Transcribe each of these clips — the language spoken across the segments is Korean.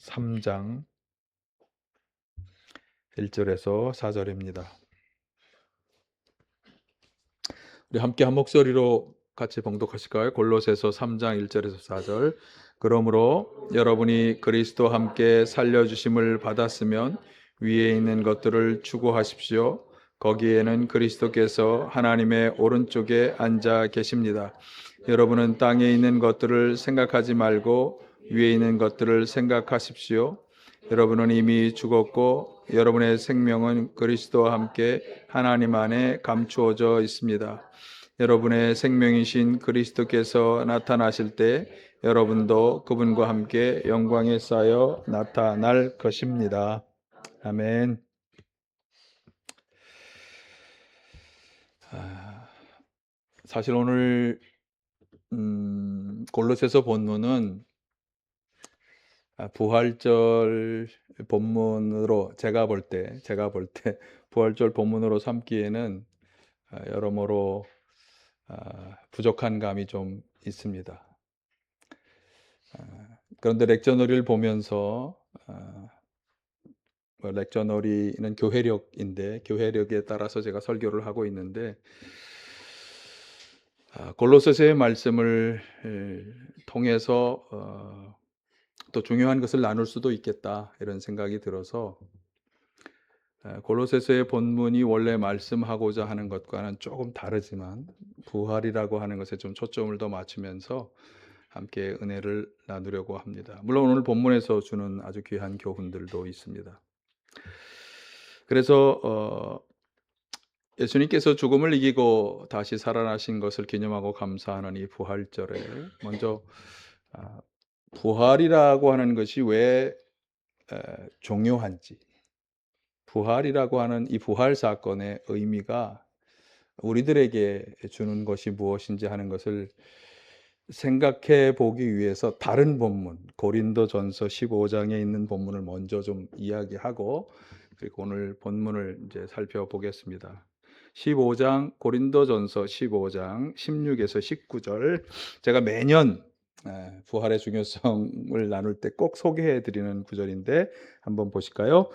3장 1절에서 4절입니다. 우리 함께 한 목소리로 같이 봉독하실까요? 골로새서 3장 1절에서 4절. 그러므로 여러분이 그리스도와 함께 살려주심을 받았으면 위에 있는 것들을 추구하십시오. 거기에는 그리스도께서 하나님의 오른쪽에 앉아 계십니다. 여러분은 땅에 있는 것들을 생각하지 말고 위에 있는 것들을 생각하십시오. 여러분은 이미 죽었고 여러분의 생명은 그리스도와 함께 하나님 안에 감추어져 있습니다. 여러분의 생명이신 그리스도께서 나타나실 때 여러분도 그분과 함께 영광에 쌓여 나타날 것입니다. 아멘. 사실 오늘 골로새서 본문은 부활절 본문으로 제가 볼 때 부활절 본문으로 삼기에는 여러모로 부족한 감이 좀 있습니다. 그런데 렉처너리를 보면서 렉처너리는 교회력인데 교회력에 따라서 제가 설교를 하고 있는데 골로새서의 말씀을 통해서 또 중요한 것을 나눌 수도 있겠다 이런 생각이 들어서 골로새서의 본문이 원래 말씀하고자 하는 것과는 조금 다르지만 부활이라고 하는 것에 좀 초점을 더 맞추면서 함께 은혜를 나누려고 합니다. 물론 오늘 본문에서 주는 아주 귀한 교훈들도 있습니다. 그래서 예수님께서 죽음을 이기고 다시 살아나신 것을 기념하고 감사하는 이 부활절에 먼저 부활이라고 하는 것이 왜 중요한지, 부활이라고 하는 이 부활 사건의 의미가 우리들에게 주는 것이 무엇인지 하는 것을 생각해 보기 위해서 다른 본문, 고린도전서 15장에 있는 본문을 먼저 좀 이야기하고 그리고 오늘 본문을 이제 살펴보겠습니다. 15장 고린도전서 15장 16에서 19절 제가 매년 부활의 중요성을 나눌 때 꼭 소개해 드리는 구절인데 한번 보실까요?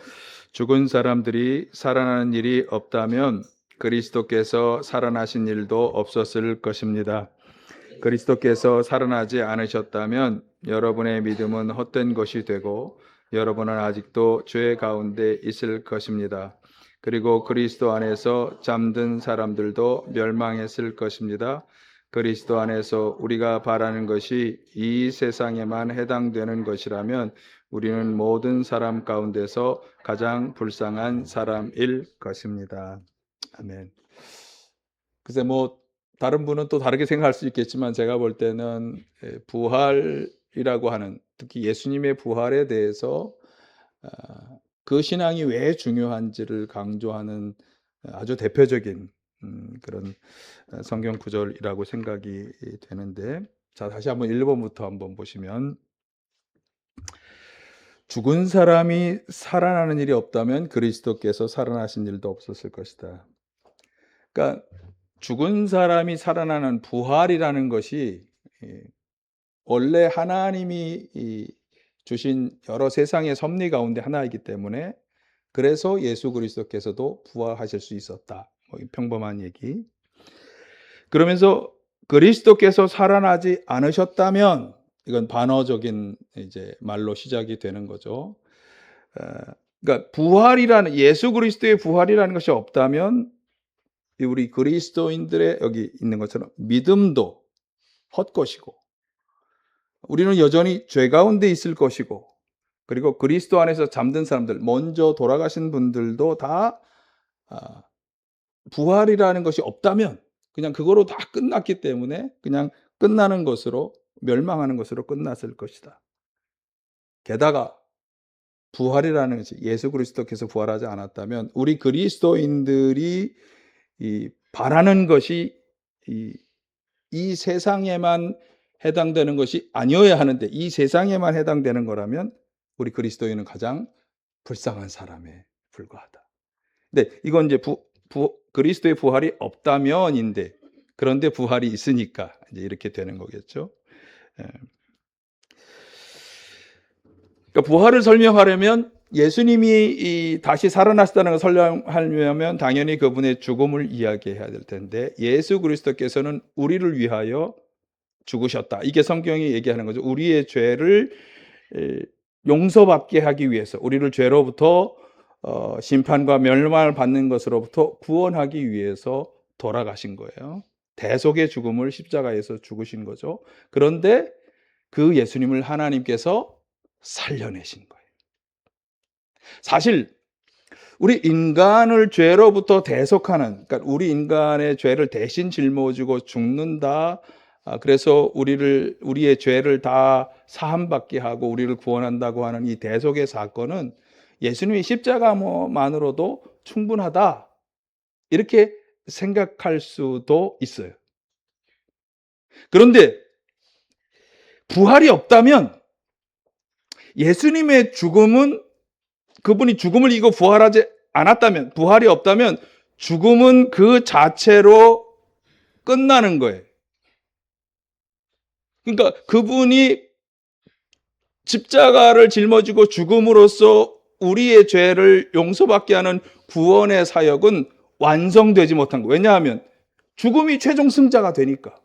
죽은 사람들이 살아나는 일이 없다면 그리스도께서 살아나신 일도 없었을 것입니다. 그리스도께서 살아나지 않으셨다면 여러분의 믿음은 헛된 것이 되고 여러분은 아직도 죄 가운데 있을 것입니다. 그리고 그리스도 안에서 잠든 사람들도 멸망했을 것입니다. 그리스도 안에서 우리가 바라는 것이 이 세상에만 해당되는 것이라면 우리는 모든 사람 가운데서 가장 불쌍한 사람일 것입니다. 아멘. 글쎄 다른 분은 또 다르게 생각할 수 있겠지만 제가 볼 때는 부활이라고 하는 특히 예수님의 부활에 대해서 그 신앙이 왜 중요한지를 강조하는 아주 대표적인 그런 성경 구절이라고 생각이 되는데 자 다시 한번 1번부터 한번 보시면 죽은 사람이 살아나는 일이 없다면 그리스도께서 살아나신 일도 없었을 것이다. 그러니까 죽은 사람이 살아나는 부활이라는 것이 원래 하나님이 주신 여러 세상의 섭리 가운데 하나이기 때문에 그래서 예수 그리스도께서도 부활하실 수 있었다. 평범한 얘기. 그러면서 그리스도께서 살아나지 않으셨다면 이건 반어적인 이제 말로 시작이 되는 거죠. 그러니까 부활이라는 예수 그리스도의 부활이라는 것이 없다면 우리 그리스도인들의 여기 있는 것처럼 믿음도 헛것이고 우리는 여전히 죄 가운데 있을 것이고 그리고 그리스도 안에서 잠든 사람들 먼저 돌아가신 분들도 다 부활이라는 것이 없다면 그냥 그거로 다 끝났기 때문에 그냥 끝나는 것으로 멸망하는 것으로 끝났을 것이다. 게다가 부활이라는 것이 예수 그리스도께서 부활하지 않았다면 우리 그리스도인들이 바라는 것이 이 세상에만 해당되는 것이 아니어야 하는데 이 세상에만 해당되는 거라면 우리 그리스도인은 가장 불쌍한 사람에 불과하다. 근데 이건 이제 그리스도의 부활이 없다면인데 그런데 부활이 있으니까 이제 이렇게 되는 거겠죠. 그러니까 부활을 설명하려면 예수님이 다시 살아나셨다는 걸 설명하려면 당연히 그분의 죽음을 이야기해야 될 텐데, 예수 그리스도께서는 우리를 위하여 죽으셨다. 이게 성경이 얘기하는 거죠. 우리의 죄를 용서받게 하기 위해서, 우리를 죄로부터 심판과 멸망을 받는 것으로부터 구원하기 위해서 돌아가신 거예요. 대속의 죽음을 십자가에서 죽으신 거죠. 그런데 그 예수님을 하나님께서 살려내신 거예요. 사실 우리 인간을 죄로부터 대속하는, 그러니까 우리 인간의 죄를 대신 짊어지고 죽는다. 그래서 우리의 죄를 다 사함받게 하고 우리를 구원한다고 하는 이 대속의 사건은 예수님이 십자가만으로도 충분하다, 이렇게 생각할 수도 있어요. 그런데 부활이 없다면, 예수님의 죽음은, 그분이 죽음을 이기고 부활하지 않았다면, 부활이 없다면 죽음은 그 자체로 끝나는 거예요. 그러니까 그분이 십자가를 짊어지고 죽음으로써 우리의 죄를 용서받게 하는 구원의 사역은 완성되지 못한 거예요. 왜냐하면 죽음이 최종 승자가 되니까.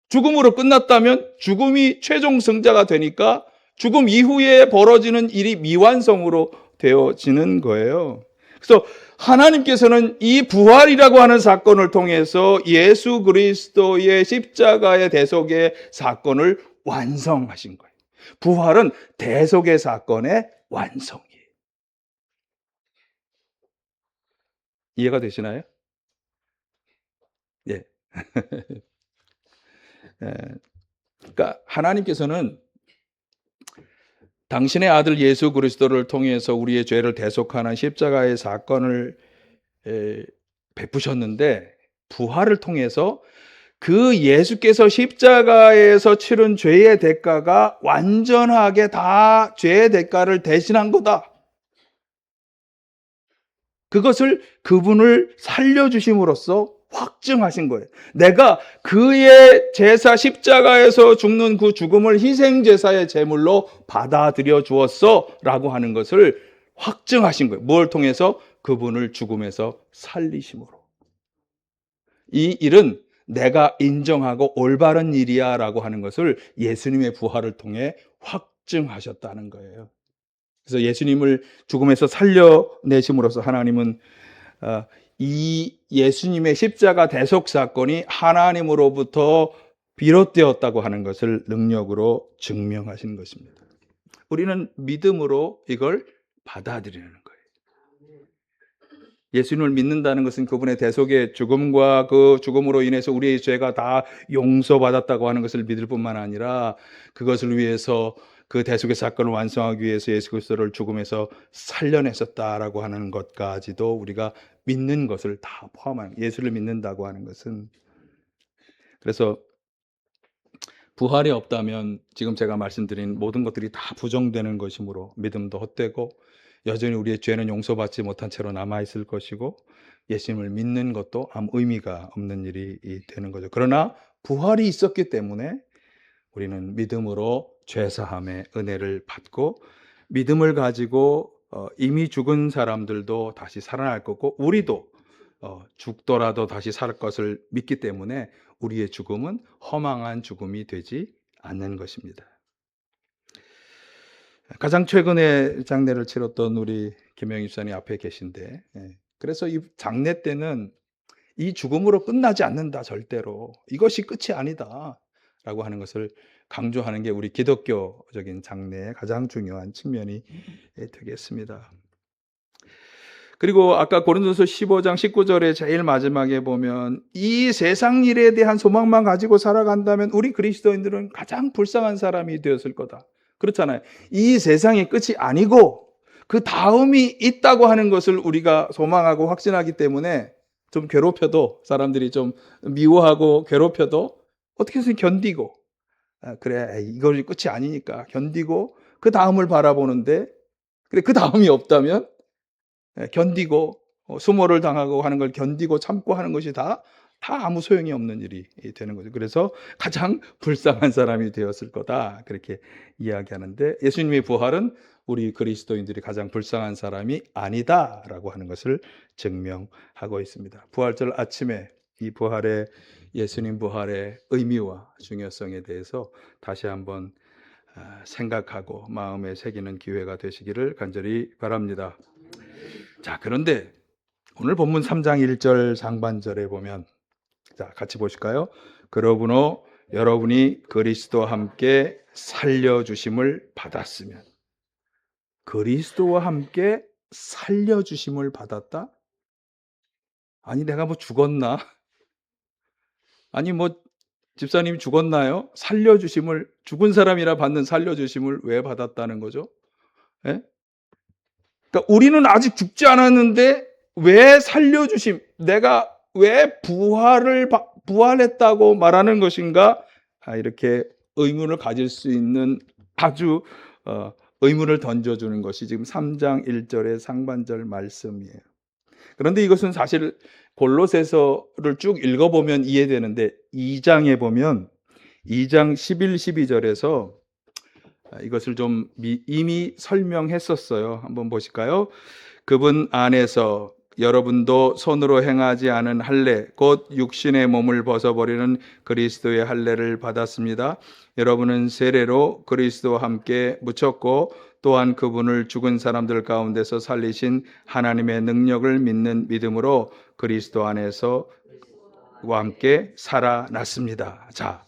죽음으로 끝났다면 죽음이 최종 승자가 되니까 죽음 이후에 벌어지는 일이 미완성으로 되어지는 거예요. 그래서 하나님께서는 이 부활이라고 하는 사건을 통해서 예수 그리스도의 십자가의 대속의 사건을 완성하신 거예요. 부활은 대속의 사건의 완성이에요. 이해가 되시나요? 예. 그러니까 하나님께서는 당신의 아들 예수 그리스도를 통해서 우리의 죄를 대속하는 십자가의 사건을 베푸셨는데, 부활을 통해서 그 예수께서 십자가에서 치른 죄의 대가가 완전하게 다 죄의 대가를 대신한 거다. 그것을 그분을 살려주심으로써 확증하신 거예요. 내가 그의 제사, 십자가에서 죽는 그 죽음을 희생제사의 제물로 받아들여 주었어 라고 하는 것을 확증하신 거예요. 뭘 통해서? 그분을 죽음에서 살리심으로. 이 일은 내가 인정하고 올바른 일이야 라고 하는 것을 예수님의 부활을 통해 확증하셨다는 거예요. 그래서 예수님을 죽음에서 살려내심으로써 하나님은 이 예수님의 십자가 대속 사건이 하나님으로부터 비롯되었다고 하는 것을 능력으로 증명하신 것입니다. 우리는 믿음으로 이걸 받아들이는 거예요. 예수님을 믿는다는 것은 그분의 대속의 죽음과 그 죽음으로 인해서 우리의 죄가 다 용서받았다고 하는 것을 믿을 뿐만 아니라, 그것을 위해서, 그 대속의 사건을 완성하기 위해서 예수 그리스도를 죽음에서 살려내셨다라고 하는 것까지도 우리가 믿는 것을 다 포함하는, 예수를 믿는다고 하는 것은. 그래서 부활이 없다면 지금 제가 말씀드린 모든 것들이 다 부정되는 것이므로 믿음도 헛되고 여전히 우리의 죄는 용서받지 못한 채로 남아있을 것이고 예수님을 믿는 것도 아무 의미가 없는 일이 되는 거죠. 그러나 부활이 있었기 때문에 우리는 믿음으로 죄사함의 은혜를 받고, 믿음을 가지고 이미 죽은 사람들도 다시 살아날 거고 우리도 죽더라도 다시 살 것을 믿기 때문에 우리의 죽음은 허망한 죽음이 되지 않는 것입니다. 가장 최근에 장례를 치렀던 우리 김영희 집사님 앞에 계신데, 그래서 이 장례 때는 이 죽음으로 끝나지 않는다, 절대로 이것이 끝이 아니다 라고 하는 것을 강조하는 게 우리 기독교적인 장례의 가장 중요한 측면이 되겠습니다. 그리고 아까 고린도서 15장 19절의 제일 마지막에 보면, 이 세상 일에 대한 소망만 가지고 살아간다면 우리 그리스도인들은 가장 불쌍한 사람이 되었을 거다. 그렇잖아요. 이 세상의 끝이 아니고 그 다음이 있다고 하는 것을 우리가 소망하고 확신하기 때문에 좀 괴롭혀도, 사람들이 좀 미워하고 괴롭혀도 어떻게 해서 견디고, 그래 이걸 끝이 아니니까 견디고 그 다음을 바라보는데, 그래 그 다음이 없다면 견디고 수모를 당하고 하는 걸 견디고 참고 하는 것이 다 다 아무 소용이 없는 일이 되는 거죠. 그래서 가장 불쌍한 사람이 되었을 거다, 그렇게 이야기하는데, 예수님의 부활은 우리 그리스도인들이 가장 불쌍한 사람이 아니다라고 하는 것을 증명하고 있습니다. 부활절 아침에 이 부활의, 예수님 부활의 의미와 중요성에 대해서 다시 한번 생각하고 마음에 새기는 기회가 되시기를 간절히 바랍니다. 자, 그런데 오늘 본문 3장 1절 상반절에 보면, 자, 같이 보실까요? 그러므로 여러분이 그리스도와 함께 살려주심을 받았으면. 그리스도와 함께 살려주심을 받았다? 아니, 내가 뭐 죽었나? 아니, 뭐 집사님이 죽었나요? 살려주심을, 죽은 사람이라 받는 살려주심을 왜 받았다는 거죠? 예? 그러니까 우리는 아직 죽지 않았는데 왜 살려주심, 내가 왜 부활했다고 말하는 것인가? 이렇게 의문을 가질 수 있는 아주 의문을 던져주는 것이 지금 3장 1절의 상반절 말씀이에요. 그런데 이것은 사실 골로새서를 쭉 읽어보면 이해되는데, 2장에 보면 2장 11, 12절에서 이것을 좀 이미 설명했었어요. 한번 보실까요? 그분 안에서 여러분도 손으로 행하지 않은 할례, 곧 육신의 몸을 벗어버리는 그리스도의 할례를 받았습니다. 여러분은 세례로 그리스도와 함께 묻혔고, 또한 그분을 죽은 사람들 가운데서 살리신 하나님의 능력을 믿는 믿음으로 그리스도 안에서 와 함께 살아났습니다. 자,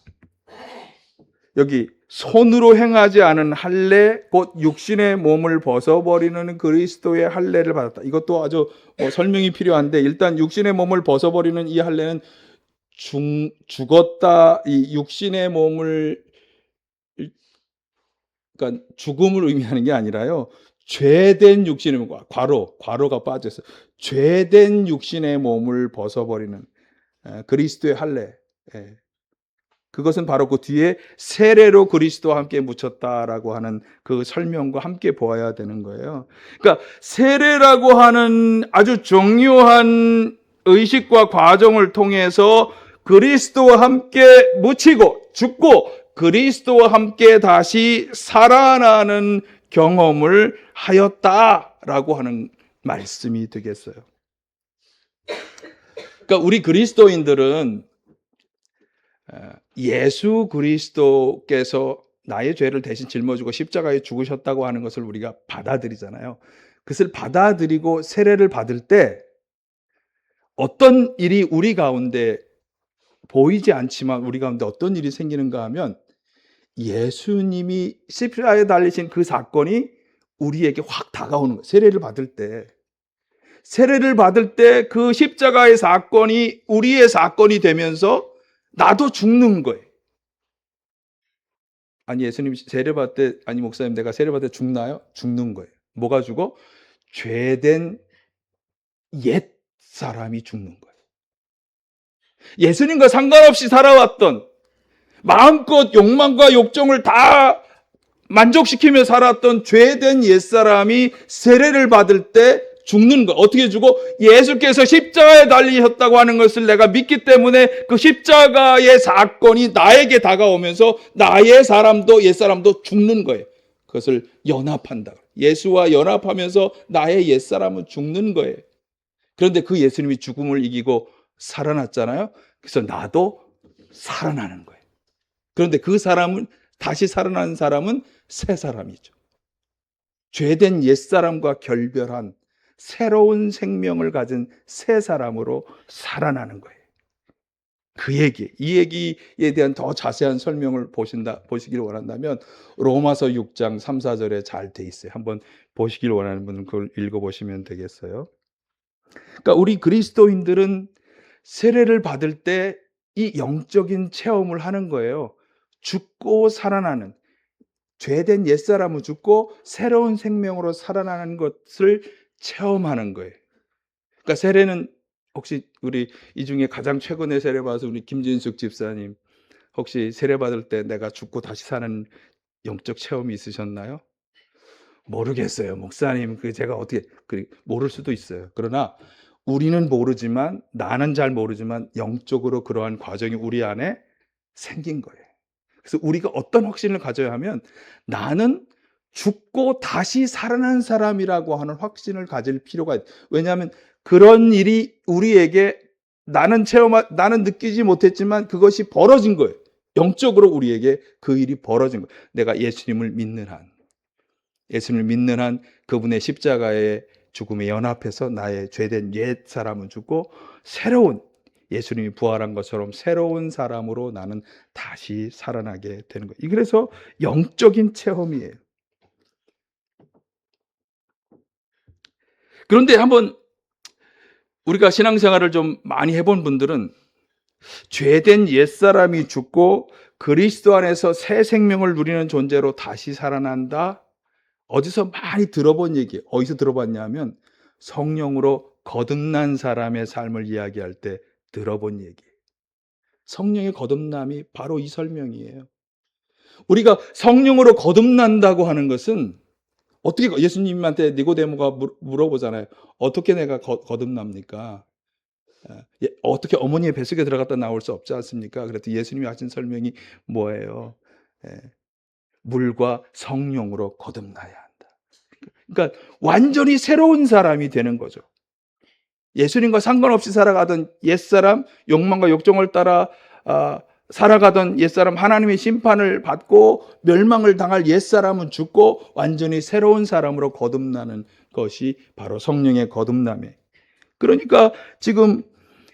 여기 손으로 행하지 않은 할례, 곧 육신의 몸을 벗어버리는 그리스도의 할례를 받았다. 이것도 아주 설명이 필요한데, 일단 육신의 몸을 벗어버리는 이 할례는 죽었다, 이 육신의 몸을, 그러니까 죽음을 의미하는 게 아니라요, 죄된 육신의 몸, 과로가 빠져서 죄된 육신의 몸을 벗어버리는 그리스도의 할례, 그것은 바로 그 뒤에 세례로 그리스도와 함께 묻혔다라고 하는 그 설명과 함께 보아야 되는 거예요. 그러니까 세례라고 하는 아주 중요한 의식과 과정을 통해서 그리스도와 함께 묻히고 죽고 그리스도와 함께 다시 살아나는 경험을 하였다라고 하는 말씀이 되겠어요. 그러니까 우리 그리스도인들은 예수 그리스도께서 나의 죄를 대신 짊어지고 십자가에 죽으셨다고 하는 것을 우리가 받아들이잖아요. 그것을 받아들이고 세례를 받을 때 어떤 일이 우리 가운데, 보이지 않지만 우리 가운데 어떤 일이 생기는가 하면, 예수님이 십자가에 달리신 그 사건이 우리에게 확 다가오는 거예요. 세례를 받을 때 그 십자가의 사건이 우리의 사건이 되면서 나도 죽는 거예요. 아니, 예수님 세례받을 때, 아니 목사님 내가 세례받을 때 죽나요? 죽는 거예요. 뭐가 죽어? 죄된 옛 사람이 죽는 거예요. 예수님과 상관없이 살아왔던, 마음껏 욕망과 욕정을 다 만족시키며 살았던 죄된 옛사람이 세례를 받을 때 죽는 거. 어떻게 죽어? 예수께서 십자가에 달리셨다고 하는 것을 내가 믿기 때문에 그 십자가의 사건이 나에게 다가오면서 나의 사람도 옛사람도 죽는 거예요. 그것을 연합한다. 예수와 연합하면서 나의 옛사람은 죽는 거예요. 그런데 그 예수님이 죽음을 이기고 살아났잖아요. 그래서 나도 살아나는 거예요. 그런데 그 사람은, 다시 살아난 사람은 새 사람이죠. 죄된 옛사람과 결별한 새로운 생명을 가진 새 사람으로 살아나는 거예요. 이 얘기에 대한 더 자세한 설명을 보시길 원한다면 로마서 6장 3, 4절에 잘 돼 있어요. 한번 보시길 원하는 분은 그걸 읽어보시면 되겠어요. 그러니까 우리 그리스도인들은 세례를 받을 때 이 영적인 체험을 하는 거예요. 죽고 살아나는, 죄된 옛사람은 죽고 새로운 생명으로 살아나는 것을 체험하는 거예요. 그러니까 세례는, 혹시 우리 이 중에 가장 최근에 세례 받아서 우리 김진숙 집사님, 혹시 세례 받을 때 내가 죽고 다시 사는 영적 체험이 있으셨나요? 모르겠어요, 목사님. 제가 어떻게 모를 수도 있어요. 그러나 우리는 모르지만, 나는 잘 모르지만 영적으로 그러한 과정이 우리 안에 생긴 거예요. 그래서 우리가 어떤 확신을 가져야 하면, 나는 죽고 다시 살아난 사람이라고 하는 확신을 가질 필요가 있어요. 왜냐하면 그런 일이 우리에게 나는 느끼지 못했지만 그것이 벌어진 거예요. 영적으로 우리에게 그 일이 벌어진 거예요. 내가 예수님을 믿는 한 그분의 십자가의 죽음에 연합해서 나의 죄된 옛 사람은 죽고 새로운, 예수님이 부활한 것처럼 새로운 사람으로 나는 다시 살아나게 되는 거예요. 그래서 영적인 체험이에요. 그런데 한번 우리가 신앙생활을 좀 많이 해본 분들은 죄된 옛사람이 죽고 그리스도 안에서 새 생명을 누리는 존재로 다시 살아난다, 어디서 많이 들어본 얘기예요. 어디서 들어봤냐면 성령으로 거듭난 사람의 삶을 이야기할 때 들어본 얘기예요. 성령의 거듭남이 바로 이 설명이에요. 우리가 성령으로 거듭난다고 하는 것은, 어떻게, 예수님한테 니고데모가 물어보잖아요. 어떻게 내가 거듭납니까? 어떻게 어머니의 뱃속에 들어갔다 나올 수 없지 않습니까? 그랬더니 예수님이 하신 설명이 뭐예요? 물과 성령으로 거듭나야 한다. 그러니까 완전히 새로운 사람이 되는 거죠. 예수님과 상관없이 살아가던 옛사람, 욕망과 욕정을 따라 살아가던 옛사람, 하나님의 심판을 받고 멸망을 당할 옛사람은 죽고 완전히 새로운 사람으로 거듭나는 것이 바로 성령의 거듭남이에요. 그러니까 지금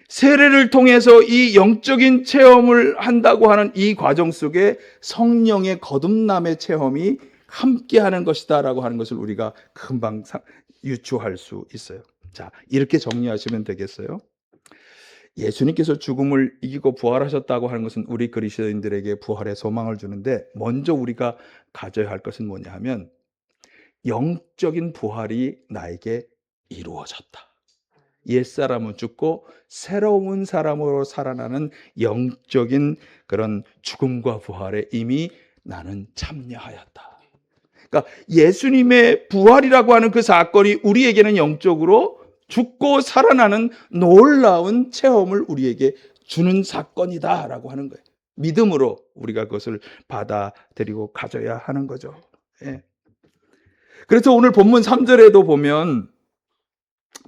세례를 통해서 이 영적인 체험을 한다고 하는 이 과정 속에 성령의 거듭남의 체험이 함께하는 것이다라고 하는 것을 우리가 금방 유추할 수 있어요. 자, 이렇게 정리하시면 되겠어요. 예수님께서 죽음을 이기고 부활하셨다고 하는 것은 우리 그리스도인들에게 부활의 소망을 주는데, 먼저 우리가 가져야 할 것은 뭐냐 하면 영적인 부활이 나에게 이루어졌다. 옛사람은 죽고 새로운 사람으로 살아나는 영적인 그런 죽음과 부활에 이미 나는 참여하였다. 그러니까 예수님의 부활이라고 하는 그 사건이 우리에게는 영적으로 죽고 살아나는 놀라운 체험을 우리에게 주는 사건이다라고 하는 거예요. 믿음으로 우리가 그것을 받아들이고 가져야 하는 거죠. 예. 그래서 오늘 본문 3절에도 보면,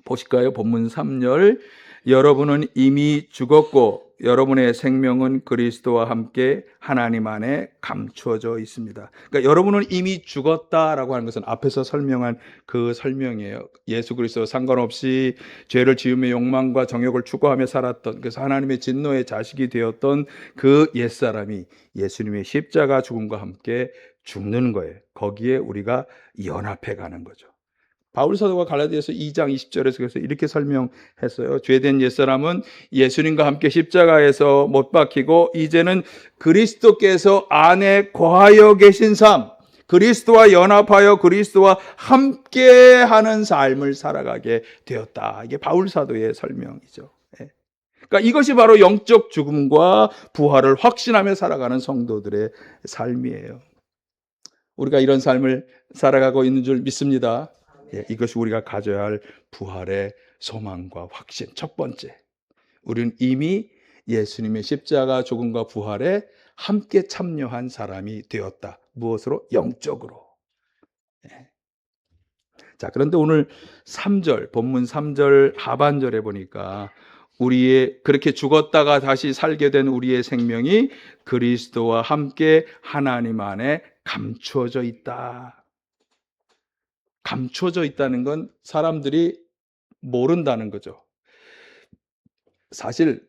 보실까요? 본문 3절. 여러분은 이미 죽었고 여러분의 생명은 그리스도와 함께 하나님 안에 감추어져 있습니다. 그러니까 여러분은 이미 죽었다라고 하는 것은 앞에서 설명한 그 설명이에요. 예수 그리스도와 상관없이 죄를 지음의 욕망과 정욕을 추구하며 살았던, 그래서 하나님의 진노의 자식이 되었던 그 옛사람이 예수님의 십자가 죽음과 함께 죽는 거예요. 거기에 우리가 연합해 가는 거죠. 바울 사도가 갈라디아서 2장 20절에서 그래서 이렇게 설명했어요. 죄된 옛사람은 예수님과 함께 십자가에서 못 박히고 이제는 그리스도께서 안에 거하여 계신 삶, 그리스도와 연합하여 그리스도와 함께하는 삶을 살아가게 되었다. 이게 바울 사도의 설명이죠. 그러니까 이것이 바로 영적 죽음과 부활을 확신하며 살아가는 성도들의 삶이에요. 우리가 이런 삶을 살아가고 있는 줄 믿습니다. 이것이 우리가 가져야 할 부활의 소망과 확신. 첫 번째, 우리는 이미 예수님의 십자가 죽음과 부활에 함께 참여한 사람이 되었다. 무엇으로? 영적으로. 자, 그런데 오늘 3절, 본문 3절 하반절에 보니까 우리의 그렇게 죽었다가 다시 살게 된 우리의 생명이 그리스도와 함께 하나님 안에 감추어져 있다. 감춰져 있다는 건 사람들이 모른다는 거죠. 사실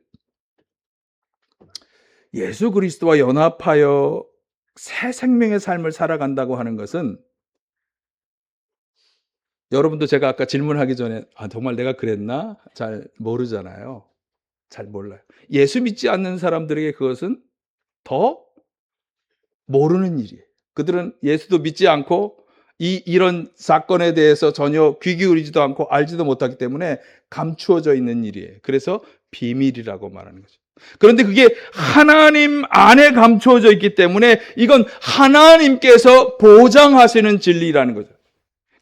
예수 그리스도와 연합하여 새 생명의 삶을 살아간다고 하는 것은, 여러분도 제가 아까 질문하기 전에 정말 내가 그랬나? 잘 모르잖아요. 잘 몰라요. 예수 믿지 않는 사람들에게 그것은 더 모르는 일이에요. 그들은 예수도 믿지 않고 이런 사건에 대해서 전혀 귀 기울이지도 않고 알지도 못하기 때문에 감추어져 있는 일이에요. 그래서 비밀이라고 말하는 거죠. 그런데 그게 하나님 안에 감추어져 있기 때문에 이건 하나님께서 보장하시는 진리라는 거죠.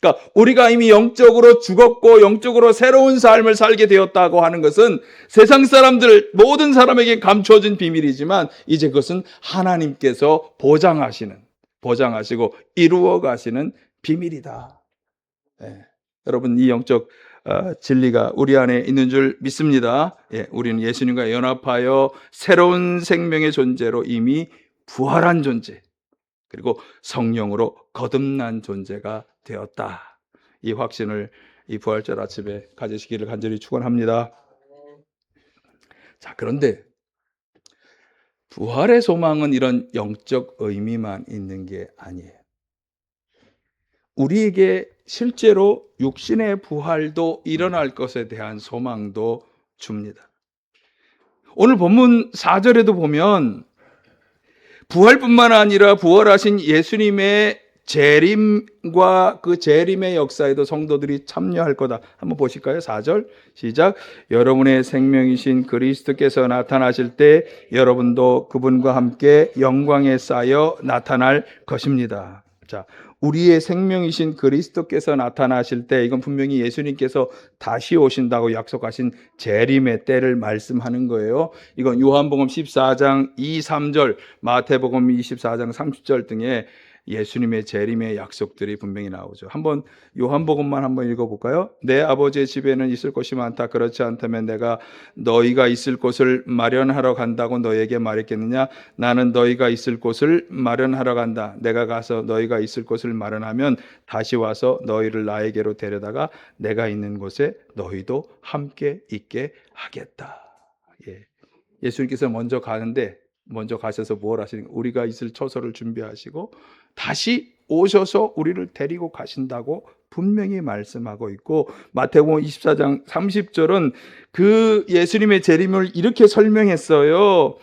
그러니까 우리가 이미 영적으로 죽었고 영적으로 새로운 삶을 살게 되었다고 하는 것은 세상 사람들 모든 사람에게 감춰진 비밀이지만 이제 그것은 하나님께서 보장하시고 이루어 가시는 비밀이다. 예. 여러분 이 영적 진리가 우리 안에 있는 줄 믿습니다. 예, 우리는 예수님과 연합하여 새로운 생명의 존재로 이미 부활한 존재, 그리고 성령으로 거듭난 존재가 되었다. 이 확신을 이 부활절 아침에 가지시기를 간절히 축원합니다. 자, 그런데 부활의 소망은 이런 영적 의미만 있는 게 아니에요. 우리에게 실제로 육신의 부활도 일어날 것에 대한 소망도 줍니다. 오늘 본문 4절에도 보면 부활뿐만 아니라 부활하신 예수님의 재림과 그 재림의 역사에도 성도들이 참여할 거다. 한번 보실까요? 4절 시작. 여러분의 생명이신 그리스도께서 나타나실 때 여러분도 그분과 함께 영광에 쌓여 나타날 것입니다. 자, 우리의 생명이신 그리스도께서 나타나실 때 이건 분명히 예수님께서 다시 오신다고 약속하신 재림의 때를 말씀하는 거예요. 이건 요한복음 14장 2, 3절, 마태복음 24장 30절 등의 예수님의 재림의 약속들이 분명히 나오죠. 한번 요한복음만 한번 읽어볼까요? 내 아버지의 집에는 있을 곳이 많다. 그렇지 않다면 내가 너희가 있을 곳을 마련하러 간다고 너희에게 말했겠느냐? 나는 너희가 있을 곳을 마련하러 간다. 내가 가서 너희가 있을 곳을 마련하면 다시 와서 너희를 나에게로 데려다가 내가 있는 곳에 너희도 함께 있게 하겠다. 예. 예수님께서 먼저 가셔서 뭘 하시는가? 우리가 있을 처소를 준비하시고 다시 오셔서 우리를 데리고 가신다고 분명히 말씀하고 있고, 마태복음 24장 30절은 그 예수님의 재림을 이렇게 설명했어요.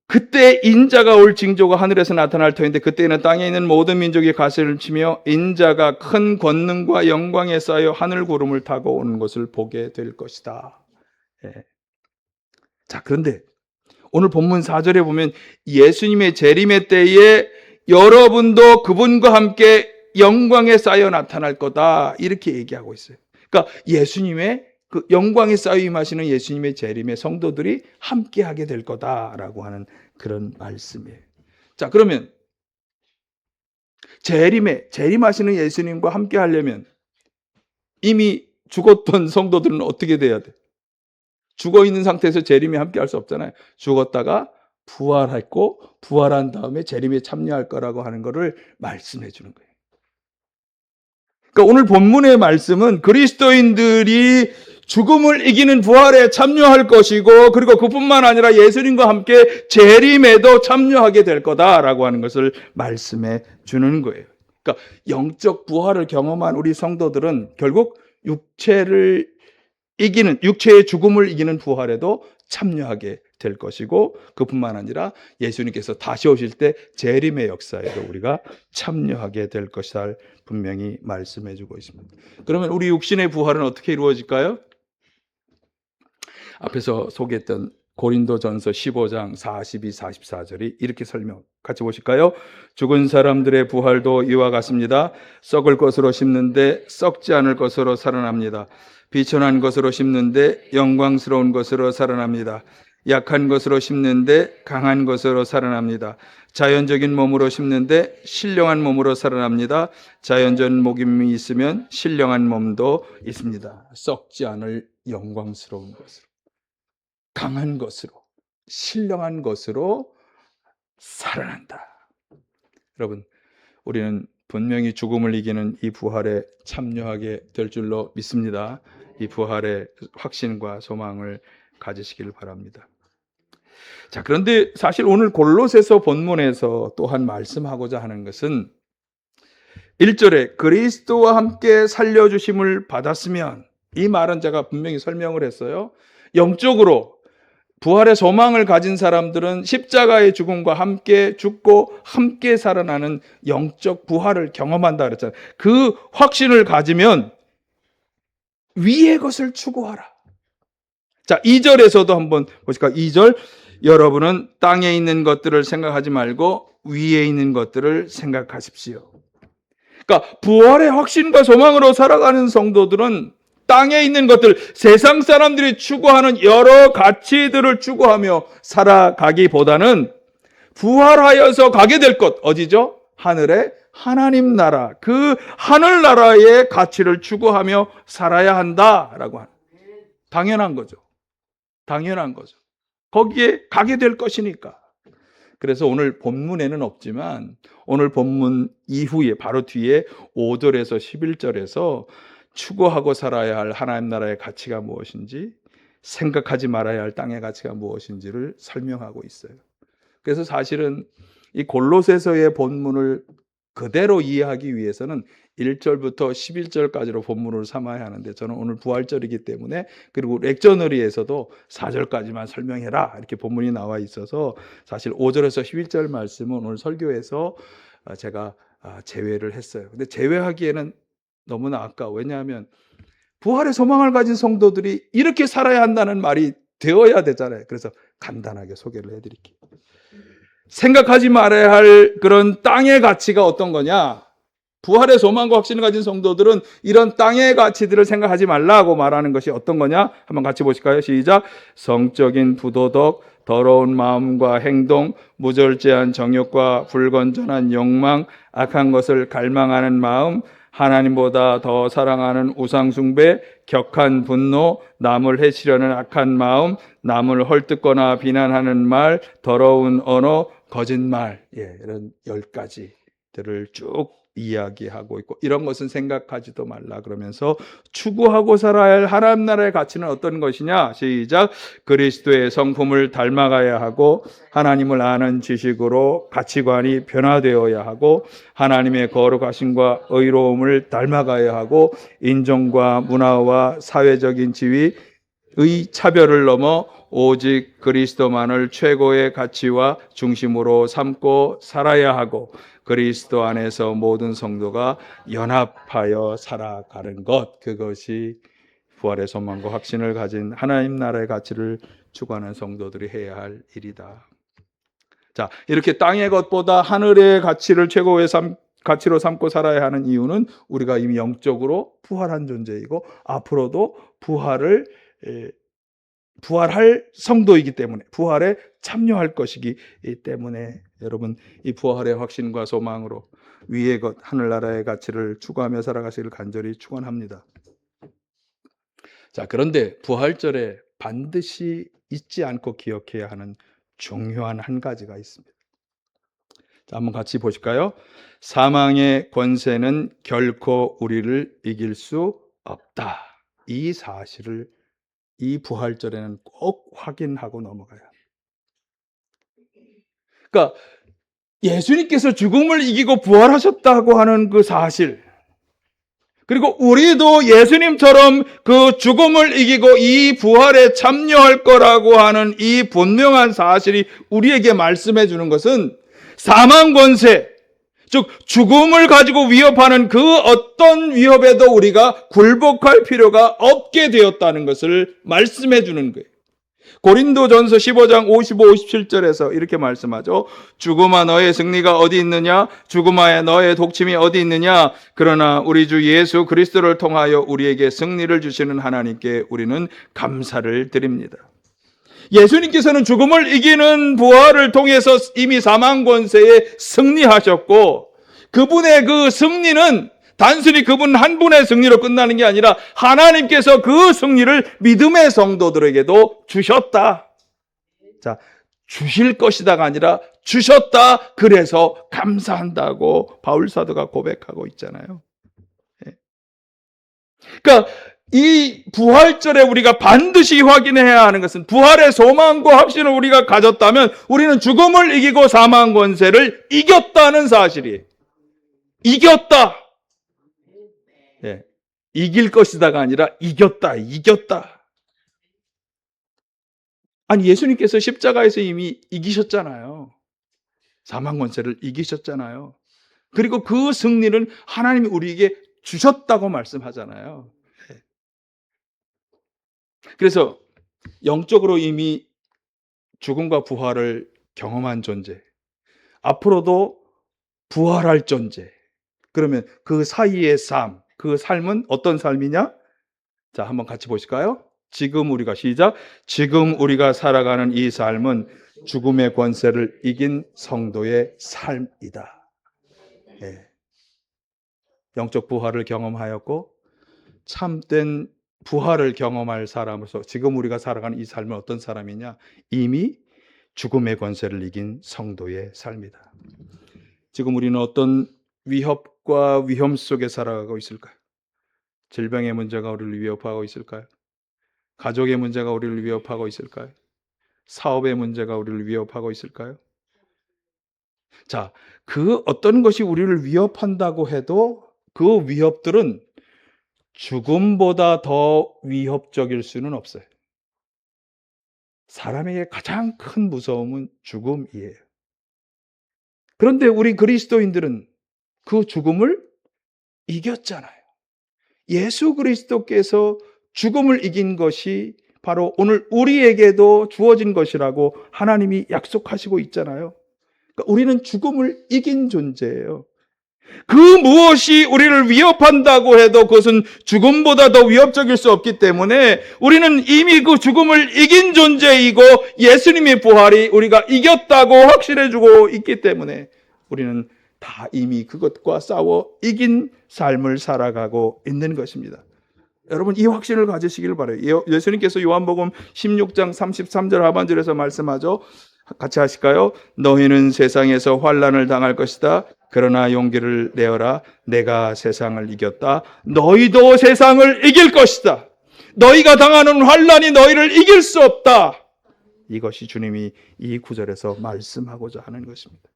그때 인자가 올 징조가 하늘에서 나타날 터인데 그때는 땅에 있는 모든 민족이 가시를 치며 인자가 큰 권능과 영광에 쌓여 하늘 구름을 타고 오는 것을 보게 될 것이다. 예. 자, 그런데 오늘 본문 4절에 보면 예수님의 재림의 때에 여러분도 그분과 함께 영광에 쌓여 나타날 거다, 이렇게 얘기하고 있어요. 그러니까 예수님의 그 영광에 쌓여 임하시는 예수님의 재림에 성도들이 함께 하게 될 거다라고 하는 그런 말씀이에요. 자, 그러면 재림하시는 예수님과 함께 하려면 이미 죽었던 성도들은 어떻게 돼야 돼? 죽어 있는 상태에서 재림에 함께 할 수 없잖아요. 죽었다가 부활했고 부활한 다음에 재림에 참여할 거라고 하는 것을 말씀해 주는 거예요. 그러니까 오늘 본문의 말씀은 그리스도인들이 죽음을 이기는 부활에 참여할 것이고, 그리고 그뿐만 아니라 예수님과 함께 재림에도 참여하게 될 거다라고 하는 것을 말씀해 주는 거예요. 그러니까 영적 부활을 경험한 우리 성도들은 결국 육체의 죽음을 이기는 부활에도 참여하게 될 것이고, 그뿐만 아니라 예수님께서 다시 오실 때 재림의 역사에도 우리가 참여하게 될 것이다 분명히 말씀해 주고 있습니다. 그러면 우리 육신의 부활은 어떻게 이루어질까요? 앞에서 소개했던 고린도전서 15장 42, 44절이 이렇게 설명, 같이 보실까요? 죽은 사람들의 부활도 이와 같습니다. 썩을 것으로 심는데 썩지 않을 것으로 살아납니다. 비천한 것으로 심는데 영광스러운 것으로 살아납니다. 약한 것으로 심는데 강한 것으로 살아납니다. 자연적인 몸으로 심는데 신령한 몸으로 살아납니다. 자연적인 몸이 있으면 신령한 몸도 있습니다. 썩지 않을 영광스러운 것으로, 강한 것으로, 신령한 것으로 살아난다. 여러분, 우리는 분명히 죽음을 이기는 이 부활에 참여하게 될 줄로 믿습니다. 이 부활의 확신과 소망을 가지시길 바랍니다. 자, 그런데 사실 오늘 골로새서 본문에서 또한 말씀하고자 하는 것은 1절에 그리스도와 함께 살려주심을 받았으면, 이 말은 제가 분명히 설명을 했어요. 영적으로 부활의 소망을 가진 사람들은 십자가의 죽음과 함께 죽고 함께 살아나는 영적 부활을 경험한다 그랬잖아요. 그 확신을 가지면 위의 것을 추구하라. 자, 2절에서도 한번 보실까요? 2절, 여러분은 땅에 있는 것들을 생각하지 말고 위에 있는 것들을 생각하십시오. 그러니까 부활의 확신과 소망으로 살아가는 성도들은 땅에 있는 것들, 세상 사람들이 추구하는 여러 가치들을 추구하며 살아가기보다는 부활하여서 가게 될 곳, 어디죠? 하늘의 하나님 나라, 그 하늘나라의 가치를 추구하며 살아야 한다라고 하는, 당연한 거죠. 당연한 거죠. 거기에 가게 될 것이니까. 그래서 오늘 본문에는 없지만 오늘 본문 이후에 바로 뒤에 5절에서 11절에서 추구하고 살아야 할 하나님 나라의 가치가 무엇인지, 생각하지 말아야 할 땅의 가치가 무엇인지를 설명하고 있어요. 그래서 사실은 이 골로새서의 본문을 그대로 이해하기 위해서는 1절부터 11절까지로 본문을 삼아야 하는데, 저는 오늘 부활절이기 때문에, 그리고 렉셔너리에서도 4절까지만 설명해라 이렇게 본문이 나와 있어서 사실 5절에서 11절 말씀은 오늘 설교에서 제가 제외를 했어요. 근데 제외하기에는 너무나 아까워. 왜냐하면 부활의 소망을 가진 성도들이 이렇게 살아야 한다는 말이 되어야 되잖아요. 그래서 간단하게 소개를 해드릴게요. 생각하지 말아야 할 그런 땅의 가치가 어떤 거냐? 부활의 소망과 확신을 가진 성도들은 이런 땅의 가치들을 생각하지 말라고 말하는 것이 어떤 거냐? 한번 같이 보실까요? 시작. 성적인 부도덕, 더러운 마음과 행동, 무절제한 정욕과 불건전한 욕망, 악한 것을 갈망하는 마음, 하나님보다 더 사랑하는 우상숭배, 격한 분노, 남을 해치려는 악한 마음, 남을 헐뜯거나 비난하는 말, 더러운 언어, 거짓말, 이런 10가지들을 쭉 이야기하고 있고, 이런 것은 생각하지도 말라 그러면서 추구하고 살아야 할 하나님 나라의 가치는 어떤 것이냐? 시작. 그리스도의 성품을 닮아가야 하고, 하나님을 아는 지식으로 가치관이 변화되어야 하고, 하나님의 거룩하심과 의로움을 닮아가야 하고, 인종과 문화와 사회적인 지위의 차별을 넘어 오직 그리스도만을 최고의 가치와 중심으로 삼고 살아야 하고, 그리스도 안에서 모든 성도가 연합하여 살아가는 것, 그것이 부활의 소망과 확신을 가진 하나님 나라의 가치를 추구하는 성도들이 해야 할 일이다. 자, 이렇게 땅의 것보다 하늘의 가치를 최고의 가치로 삼고 살아야 하는 이유는 우리가 이미 영적으로 부활한 존재이고 앞으로도 부활할 성도이기 때문에, 부활에 참여할 것이기 때문에, 여러분 이 부활의 확신과 소망으로 위의 것, 하늘나라의 가치를 추구하며 살아가시길 간절히 축원합니다. 자, 그런데 부활절에 반드시 잊지 않고 기억해야 하는 중요한 한 가지가 있습니다. 자, 한번 같이 보실까요? 사망의 권세는 결코 우리를 이길 수 없다. 이 사실을 이 부활절에는 꼭 확인하고 넘어가야 합니다. 그러니까 예수님께서 죽음을 이기고 부활하셨다고 하는 그 사실, 그리고 우리도 예수님처럼 그 죽음을 이기고 이 부활에 참여할 거라고 하는 이 분명한 사실이 우리에게 말씀해 주는 것은 사망 권세, 즉 죽음을 가지고 위협하는 그 어떤 위협에도 우리가 굴복할 필요가 없게 되었다는 것을 말씀해 주는 거예요. 고린도전서 15장 55, 57절에서 이렇게 말씀하죠. 죽음아 너의 승리가 어디 있느냐? 죽음아 너의 독침이 어디 있느냐? 그러나 우리 주 예수 그리스도를 통하여 우리에게 승리를 주시는 하나님께 우리는 감사를 드립니다. 예수님께서는 죽음을 이기는 부활을 통해서 이미 사망 권세에 승리하셨고, 그분의 그 승리는 단순히 그분 한 분의 승리로 끝나는 게 아니라 하나님께서 그 승리를 믿음의 성도들에게도 주셨다. 자, 주실 것이다가 아니라 주셨다. 그래서 감사한다고 바울 사도가 고백하고 있잖아요. 그러니까 이 부활절에 우리가 반드시 확인해야 하는 것은, 부활의 소망과 확신을 우리가 가졌다면 우리는 죽음을 이기고 사망 권세를 이겼다는 사실이에요. 이겼다. 이길 것이다가 아니라 이겼다. 아니, 예수님께서 십자가에서 이미 이기셨잖아요. 사망 권세를 이기셨잖아요. 그리고 그 승리는 하나님이 우리에게 주셨다고 말씀하잖아요. 그래서 영적으로 이미 죽음과 부활을 경험한 존재, 앞으로도 부활할 존재, 그러면 그 사이의 삶, 그 삶은 어떤 삶이냐? 자, 한번 같이 보실까요? 지금 우리가 시작. 지금 우리가 살아가는 이 삶은 죽음의 권세를 이긴 성도의 삶이다. 예. 영적 부활을 경험하였고 참된 부활을 경험할 사람으로서 지금 우리가 살아가는 이 삶은 어떤 사람이냐? 이미 죽음의 권세를 이긴 성도의 삶이다. 지금 우리는 어떤 위협과 위험 속에 살아가고 있을까요? 질병의 문제가 우리를 위협하고 있을까요? 가족의 문제가 우리를 위협하고 있을까요? 사업의 문제가 우리를 위협하고 있을까요? 자, 그 어떤 것이 우리를 위협한다고 해도 그 위협들은 죽음보다 더 위협적일 수는 없어요. 사람에게 가장 큰 무서움은 죽음이에요. 그런데 우리 그리스도인들은 그 죽음을 이겼잖아요. 예수 그리스도께서 죽음을 이긴 것이 바로 오늘 우리에게도 주어진 것이라고 하나님이 약속하시고 있잖아요. 그러니까 우리는 죽음을 이긴 존재예요. 그 무엇이 우리를 위협한다고 해도 그것은 죽음보다 더 위협적일 수 없기 때문에 우리는 이미 그 죽음을 이긴 존재이고 예수님의 부활이 우리가 이겼다고 확신해주고 있기 때문에 우리는 다 이미 그것과 싸워 이긴 삶을 살아가고 있는 것입니다. 여러분 이 확신을 가지시길 바라요. 예수님께서 요한복음 16장 33절 하반절에서 말씀하죠. 같이 하실까요? 너희는 세상에서 환난을 당할 것이다. 그러나 용기를 내어라. 내가 세상을 이겼다. 너희도 세상을 이길 것이다. 너희가 당하는 환난이 너희를 이길 수 없다. 이것이 주님이 이 구절에서 말씀하고자 하는 것입니다.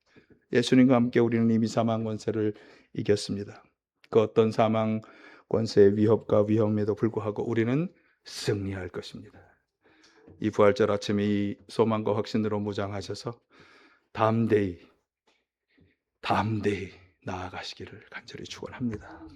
예수님과 함께 우리는 이미 사망 권세를 이겼습니다. 그 어떤 사망 권세의 위협과 위험에도 불구하고 우리는 승리할 것입니다. 이 부활절 아침에 이 소망과 확신으로 무장하셔서 담대히 나아가시기를 간절히 축원합니다.